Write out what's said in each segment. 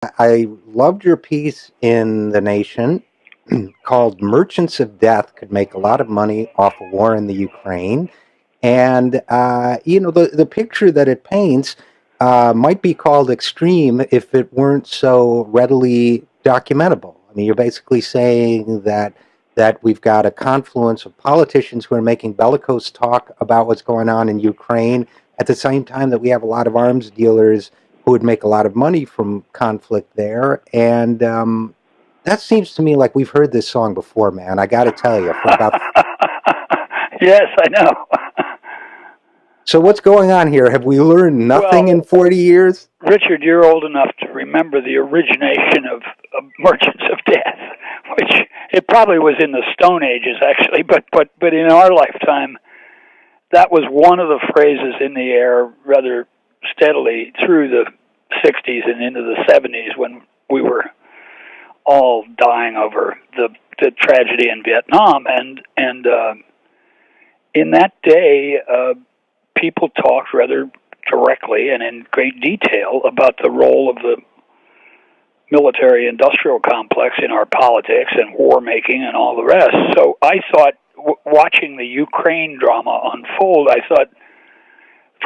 I loved your piece in The Nation called Merchants of Death Could Make a Lot of Money Off a War in the Ukraine. And, the picture that it paints might be called extreme if it weren't so readily documentable. I mean, you're basically saying that we've got a confluence of politicians who are making bellicose talk about what's going on in Ukraine at the same time that we have a lot of arms dealers who would make a lot of money from conflict there. And that seems to me like we've heard this song before, man. I got to tell you, for about. Yes, I know. So what's going on here? Have we learned nothing in 40 years? Richard, you're old enough to remember the origination of Merchants of Death, which it probably was in the Stone Ages, actually, but in our lifetime, that was one of the phrases in the air rather steadily through the 60s and into the 70s when we were all dying over the tragedy in Vietnam. And in that day, people talked rather directly and in great detail about the role of the military-industrial complex in our politics and war-making and all the rest. So I thought, watching the Ukraine drama unfold, I thought,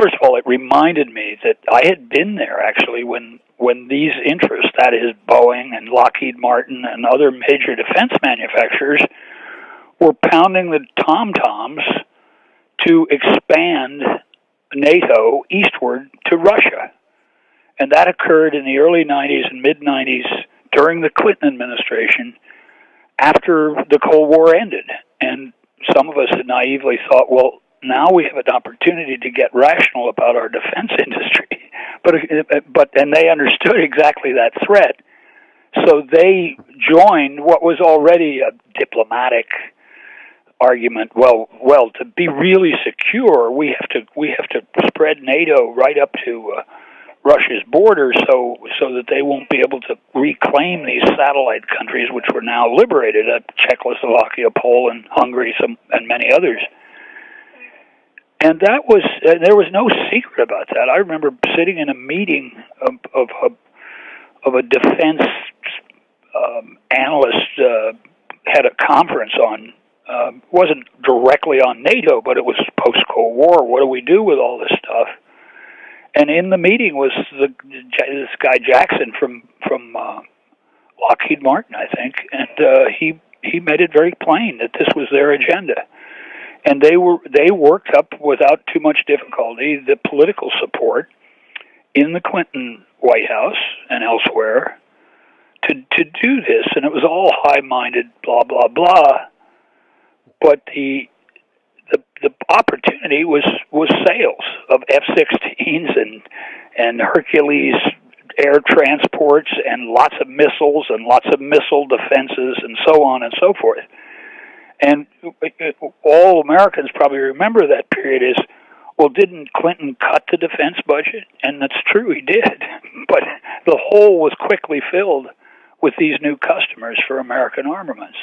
first of all, it reminded me that I had been there, actually, when these interests, that is Boeing and Lockheed Martin and other major defense manufacturers, were pounding the tom-toms to expand NATO eastward to Russia. And that occurred in the early 90s and mid-90s during the Clinton administration after the Cold War ended. And some of us had naively thought, well, now we have an opportunity to get rational about our defense industry. And they understood exactly that threat. So they joined what was already a diplomatic argument. Well, to be really secure, we have to spread NATO right up to Russia's border, so that they won't be able to reclaim these satellite countries, which were now liberated: Czechoslovakia, Poland, Hungary, and many others. And there was no secret about that. I remember sitting in a meeting of a defense analyst had a conference on. Wasn't directly on NATO, but it was post-Cold War. What do we do with all this stuff? And in the meeting was this guy Jackson from Lockheed Martin, I think, and he made it very plain that this was their agenda, and they worked up without too much difficulty the political support in the Clinton White House and elsewhere to do this, and it was all high-minded, blah blah blah. But the opportunity was sales of F-16s and Hercules air transports and lots of missiles and lots of missile defenses and so on and so forth. And all Americans probably remember that period is, well, didn't Clinton cut the defense budget? And that's true, he did. But the hole was quickly filled with these new customers for American armaments.